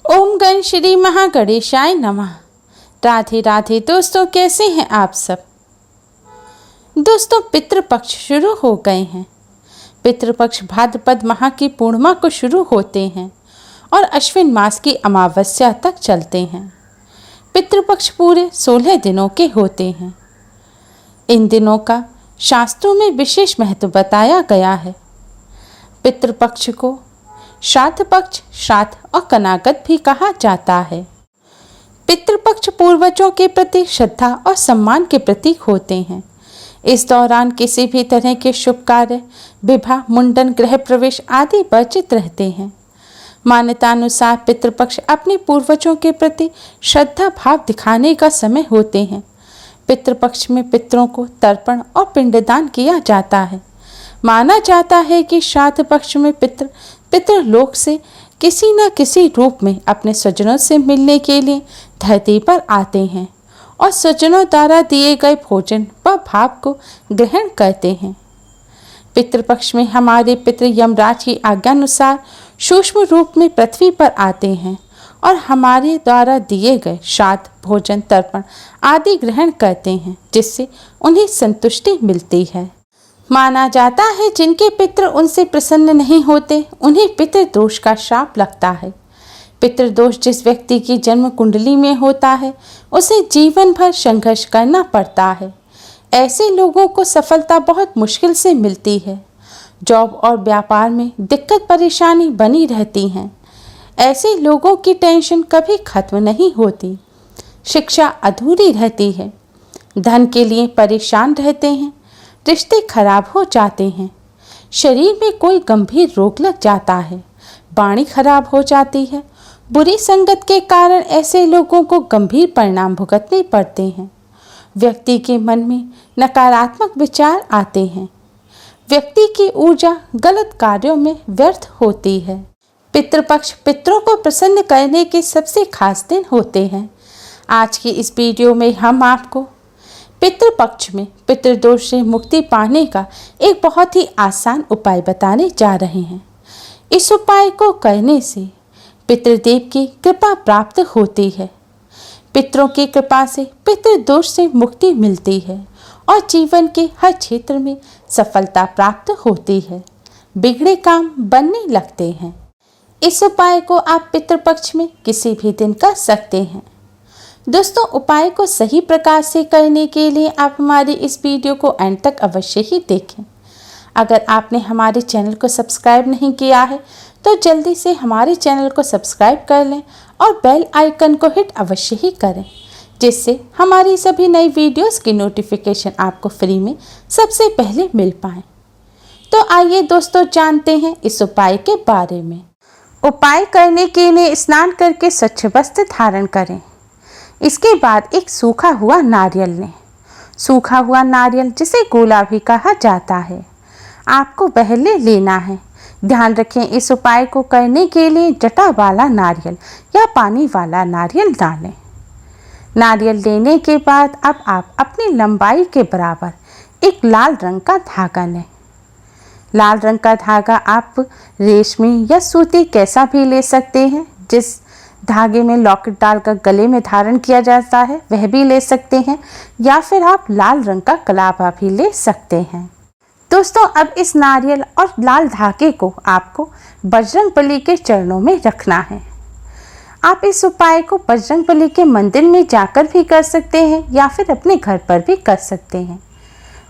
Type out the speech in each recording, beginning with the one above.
ओम गण श्री महागणेशाय नमः। राधे राधे दोस्तों, कैसे हैं आप सब। दोस्तों, पितृपक्ष शुरू हो गए हैं। पितृपक्ष भाद्रपद माह की पूर्णिमा को शुरू होते हैं और अश्विन मास की अमावस्या तक चलते हैं। पितृपक्ष पूरे 16 दिनों के होते हैं। इन दिनों का शास्त्रों में विशेष महत्व बताया गया है। पितृपक्ष को श्राद्ध पक्ष, श्राद्ध और कनागत भी कहा जाता है। पितृपक्ष पूर्वजों के प्रति श्रद्धा और सम्मान के प्रतीक होते हैं। इस दौरान किसी भी तरह के शुभ कार्य, विवाह, मुंडन, गृह प्रवेश आदि वर्जित रहते हैं। मान्यतानुसार पितृपक्ष अपने पूर्वजों के प्रति श्रद्धा भाव दिखाने का समय होते हैं। पितृपक्ष में पितरों को तर्पण और पिंडदान किया जाता है। माना जाता है कि श्राद्ध पक्ष में पितृलोक से किसी न किसी रूप में अपने स्वजनों से मिलने के लिए धरती पर आते हैं और स्वजनों द्वारा दिए गए भोजन व भाव को ग्रहण करते हैं। पितृपक्ष में हमारे पितृ यमराज की आज्ञानुसार सूक्ष्म रूप में पृथ्वी पर आते हैं और हमारे द्वारा दिए गए श्राद्ध, भोजन, तर्पण आदि ग्रहण करते हैं, जिससे उन्हें संतुष्टि मिलती है। माना जाता है जिनके पितृ उनसे प्रसन्न नहीं होते उन्हें पितृदोष का श्राप लगता है। पितृदोष जिस व्यक्ति की जन्म कुंडली में होता है उसे जीवन भर संघर्ष करना पड़ता है। ऐसे लोगों को सफलता बहुत मुश्किल से मिलती है। जॉब और व्यापार में दिक्कत परेशानी बनी रहती हैं। ऐसे लोगों की टेंशन कभी खत्म नहीं होती। शिक्षा अधूरी रहती है। धन के लिए परेशान रहते हैं। रिश्ते खराब हो जाते हैं। शरीर में कोई गंभीर रोग लग जाता है। वाणी खराब हो जाती है। बुरी संगत के कारण ऐसे लोगों को गंभीर परिणाम भुगतने पड़ते हैं। व्यक्ति के मन में नकारात्मक विचार आते हैं। व्यक्ति की ऊर्जा गलत कार्यों में व्यर्थ होती है। पितृपक्ष पितरों को प्रसन्न करने के सबसे खास दिन होते हैं। आज की इस वीडियो में हम आपको पितृपक्ष में पितृदोष से मुक्ति पाने का एक बहुत ही आसान उपाय बताने जा रहे हैं। इस उपाय को करने से पितृदेव की कृपा प्राप्त होती है। पितरों की कृपा से पितृदोष से मुक्ति मिलती है और जीवन के हर क्षेत्र में सफलता प्राप्त होती है। बिगड़े काम बनने लगते हैं। इस उपाय को आप पितृपक्ष में किसी भी दिन कर सकते हैं। दोस्तों, उपाय को सही प्रकार से करने के लिए आप हमारी इस वीडियो को अंत तक अवश्य ही देखें। अगर आपने हमारे चैनल को सब्सक्राइब नहीं किया है तो जल्दी से हमारे चैनल को सब्सक्राइब कर लें और बेल आइकन को हिट अवश्य ही करें, जिससे हमारी सभी नई वीडियोस की नोटिफिकेशन आपको फ्री में सबसे पहले मिल पाए। तो आइए दोस्तों, जानते हैं इस उपाय के बारे में। उपाय करने के लिए स्नान करके स्वच्छ वस्त्र धारण करें। इसके बाद एक सूखा हुआ नारियल लें। सूखा हुआ नारियल, जिसे गोला भी कहा जाता है, आपको पहले लेना है। ध्यान रखें, इस उपाय को करने के लिए जटा वाला नारियल या पानी वाला नारियल डालें। नारियल लेने के बाद अब आप अपनी लंबाई के बराबर एक लाल रंग का धागा लें। लाल रंग का धागा आप रेशमी या सूती कैसा भी ले सकते हैं। जिस धागे में लॉकेट डालकर गले में धारण किया जाता है वह भी ले सकते हैं, या फिर आप लाल रंग का कलावा भी ले सकते हैं। दोस्तों, अब इस नारियल और लाल धागे को आपको बजरंगबली के चरणों में रखना है। आप इस उपाय को बजरंगबली के मंदिर में जाकर भी कर सकते हैं या फिर अपने घर पर भी कर सकते हैं।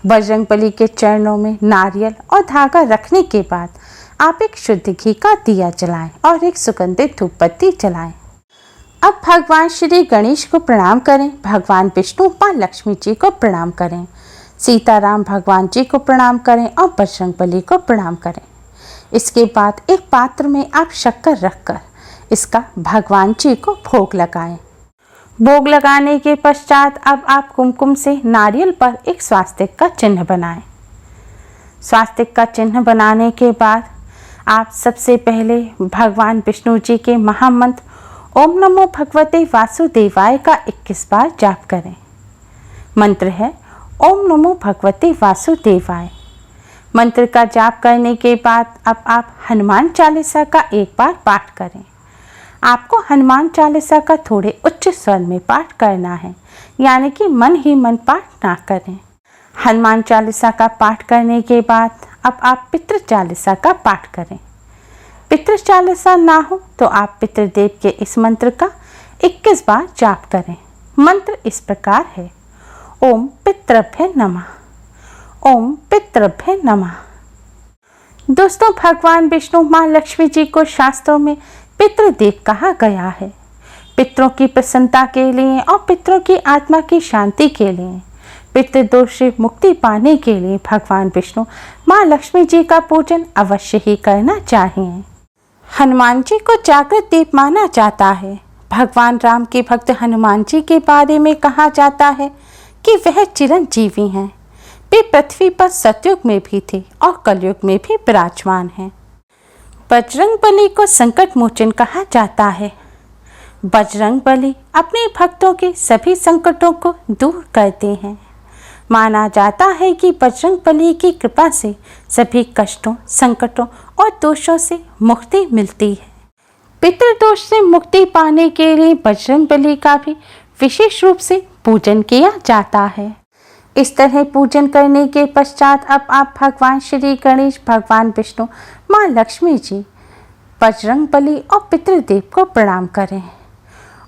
बजरंगबली के चरणों में नारियल और धागा रखने के बाद आप एक शुद्ध घी का दिया जलाएं और एक सुगंधित धूप बत्ती जलाएं। अब भगवान श्री गणेश को प्रणाम करें, भगवान विष्णु मां लक्ष्मी जी को प्रणाम करें, सीताराम भगवान जी को प्रणाम करें और बजरंगबली को प्रणाम करें। इसके बाद एक पात्र में आप शक्कर रखकर इसका भगवान जी को भोग लगाएं। भोग लगाने के पश्चात अब आप कुमकुम से नारियल पर एक स्वास्तिक का चिन्ह बनाएं। स्वास्तिक का चिन्ह बनाने के बाद आप सबसे पहले भगवान विष्णु जी के महामंत्र ओम नमो भगवते वासुदेवाय का 21 बार जाप करें। मंत्र है ओम नमो भगवते वासुदेवाय। मंत्र का जाप करने के बाद अब आप हनुमान चालीसा का एक बार पाठ करें। आपको हनुमान चालीसा का थोड़े उच्च स्वर में पाठ करना है, यानी कि मन ही मन पाठ ना करें। हनुमान चालीसा का पाठ करने के बाद अब आप पितृ चालीसा का पाठ करें। पितृ चालीसा ना हो तो आप पितृदेव के इस मंत्र का 21 बार जाप करें। मंत्र इस प्रकार है, ओम पितृभ्य नमः, ओम पितृभ्य नमः। दोस्तों, भगवान विष्णु माँ लक्ष्मी जी को शास्त्रों में पितृदेव कहा गया है। पितरों की प्रसन्नता के लिए और पितरों की आत्मा की शांति के लिए, पितृदोष से मुक्ति पाने के लिए भगवान विष्णु माँ लक्ष्मी जी का पूजन अवश्य ही करना चाहिए। हनुमान जी को जागृत देव माना जाता है। भगवान राम के भक्त हनुमान जी के बारे में कहा जाता है कि वह चिरंजीवी हैं। वे पृथ्वी पर सतयुग में भी थे और कलयुग में भी विराजमान हैं। बजरंगबली को संकट मोचन कहा जाता है। बजरंगबली अपने भक्तों के सभी संकटों को दूर करते हैं। माना जाता है कि बजरंगबली की कृपा से सभी कष्टों, संकटों और दोषों से मुक्ति मिलती है। पितृदोष से मुक्ति पाने के लिए बजरंगबली का भी विशेष रूप से पूजन किया जाता है। इस तरह पूजन करने के पश्चात अब आप भगवान श्री गणेश, भगवान विष्णु, माँ लक्ष्मी जी, बजरंगबली और पितृदेव को प्रणाम करें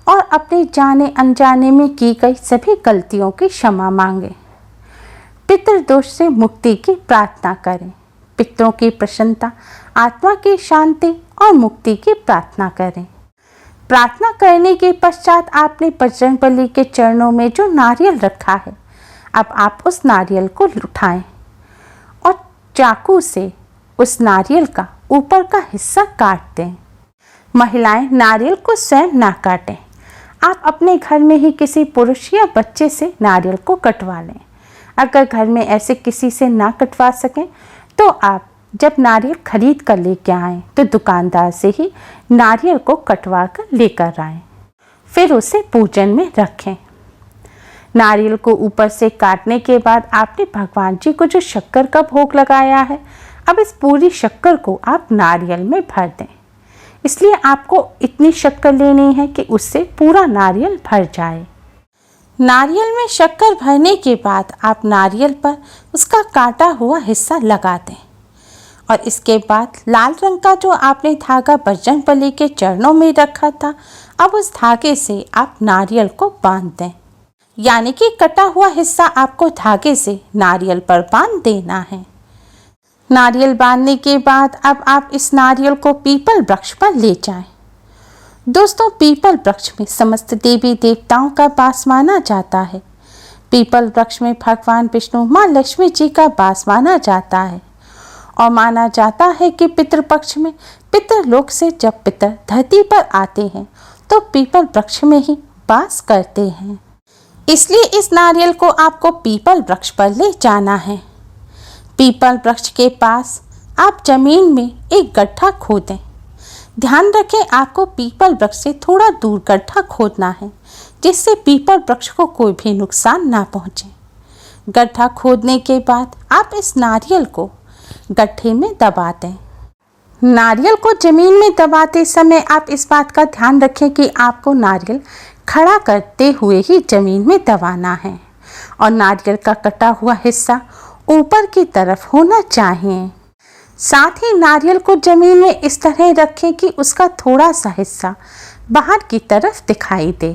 और अपने जाने अनजाने में की गई सभी गलतियों की क्षमा मांगें। पितृदोष से मुक्ति की प्रार्थना करें। पितरों की प्रसन्नता, आत्मा की शांति और मुक्ति की प्रार्थना करें। प्रार्थना करने के पश्चात आपने बजरंगबली के चरणों में जो नारियल रखा है, अब आप उस नारियल को उठाएं और चाकू से उस नारियल का ऊपर का हिस्सा काट दें। महिलाएं नारियल को स्वयं ना काटें। आप अपने घर में ही किसी पुरुष या बच्चे से नारियल को कटवा लें। अगर घर में ऐसे किसी से ना कटवा सकें तो आप जब नारियल खरीद कर लेकर आएँ तो दुकानदार से ही नारियल को कटवा कर लेकर आएँ, फिर उसे पूजन में रखें। नारियल को ऊपर से काटने के बाद आपने भगवान जी को जो शक्कर का भोग लगाया है, अब इस पूरी शक्कर को आप नारियल में भर दें। इसलिए आपको इतनी शक्कर लेनी है कि उससे पूरा नारियल भर जाए। नारियल में शक्कर भरने के बाद आप नारियल पर उसका काटा हुआ हिस्सा लगा दें और इसके बाद लाल रंग का जो आपने धागा बजरंगबली के चरणों में रखा था, अब उस धागे से आप नारियल को बांध दें। यानी कि कटा हुआ हिस्सा आपको धागे से नारियल पर बांध देना है। नारियल बांधने के बाद अब आप इस नारियल को पीपल वृक्ष पर ले जाएं। दोस्तों, पीपल वृक्ष में समस्त देवी देवताओं का वास माना जाता है। पीपल वृक्ष में भगवान विष्णु, माँ लक्ष्मी जी का वास माना जाता है और माना जाता है कि पितृपक्ष में पितृलोक से जब पितर धरती पर आते हैं तो पीपल वृक्ष में ही वास करते हैं। इसलिए इस नारियल को आपको पीपल वृक्ष पर ले जाना है। पीपल वृक्ष के पास आप जमीन में एक गड्ढा खोदें। ध्यान रखें, आपको पीपल वृक्ष से थोड़ा दूर गड्ढा खोदना है जिससे पीपल वृक्ष को कोई भी नुकसान ना पहुंचे। गड्ढा खोदने के बाद आप इस नारियल को गड्ढे में दबा दें। नारियल को जमीन में दबाते समय आप इस बात का ध्यान रखें कि आपको नारियल खड़ा करते हुए ही जमीन में दबाना है और नारियल का कटा हुआ हिस्सा ऊपर की तरफ होना चाहिए। साथ ही नारियल को जमीन में इस तरह रखें कि उसका थोड़ा सा हिस्सा बाहर की तरफ दिखाई दे।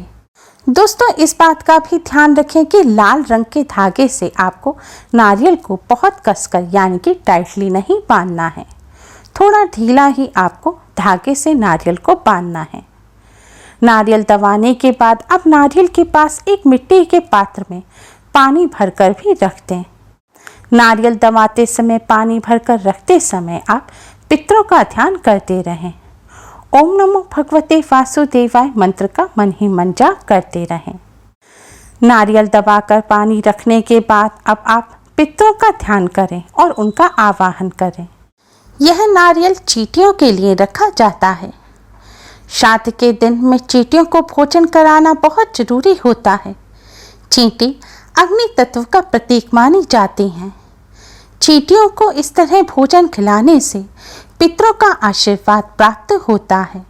दोस्तों, इस बात का भी ध्यान रखें कि लाल रंग के धागे से आपको नारियल को बहुत कसकर यानी कि टाइटली नहीं बांधना है। थोड़ा ढीला ही आपको धागे से नारियल को बांधना है। नारियल दबाने के बाद अब नारियल के पास एक मिट्टी के पात्र में पानी भरकर भी रख दें। नारियल दबाते समय, पानी भरकर रखते समय आप पितरों का ध्यान करते रहें। ओम नमो भगवते वासुदेवाय मंत्र का मन ही मन जाप करते रहें। नारियल दबाकर पानी रखने के बाद अब आप पितरों का ध्यान करें और उनका आवाहन करें। यह नारियल चींटियों के लिए रखा जाता है। श्राद्ध के दिन में चींटियों को भोजन कराना बहुत जरूरी होता है। चींटी अग्नि तत्व का प्रतीक मानी जाती हैं। चींटियों को इस तरह भोजन खिलाने से पितरों का आशीर्वाद प्राप्त होता है।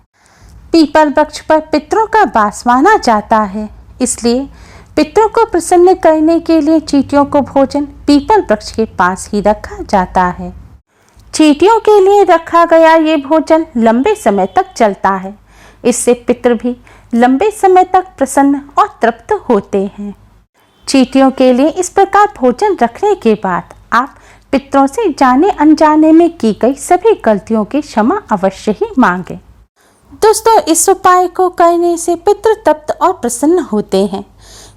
पीपल वृक्ष पर पितरों का वास माना जाता है, इसलिए पितरों को प्रसन्न करने के लिए चींटियों को भोजन पीपल वृक्ष के पास ही रखा जाता है। चींटियों के लिए रखा गया ये भोजन लंबे समय तक चलता है। इससे पितर भी लंबे समय तक प्रसन्न और तृप्त होते हैं। चींटियों के लिए इस प्रकार भोजन रखने के बाद आप पितरों से जाने अनजाने में की गई सभी गलतियों की क्षमा अवश्य ही मांगें। दोस्तों, इस उपाय को करने से पितृ तृप्त और प्रसन्न होते हैं,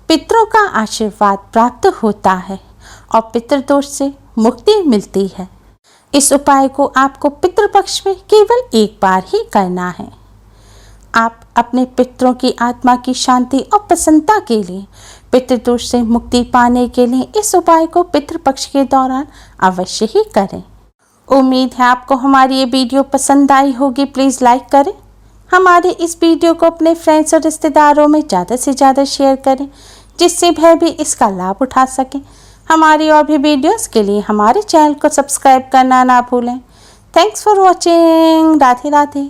पितरों का आशीर्वाद प्राप्त होता है और पितृदोष से मुक्ति मिलती है। इस उपाय को आपको पितृपक्ष में केवल एक बार ही करना है। आप अपने पितरों की आत्मा की शांति और प्रसन्नता के लिए, पितृदोष से मुक्ति पाने के लिए इस उपाय को पितृपक्ष के दौरान अवश्य ही करें। उम्मीद है आपको हमारी ये वीडियो पसंद आई होगी। प्लीज़ लाइक करें। हमारे इस वीडियो को अपने फ्रेंड्स और रिश्तेदारों में ज़्यादा से ज़्यादा शेयर करें, जिससे वह भी इसका लाभ उठा सकें। हमारी और भी वीडियोस के लिए हमारे चैनल को सब्सक्राइब करना ना भूलें। Thanks for watching. Radhe Radhe.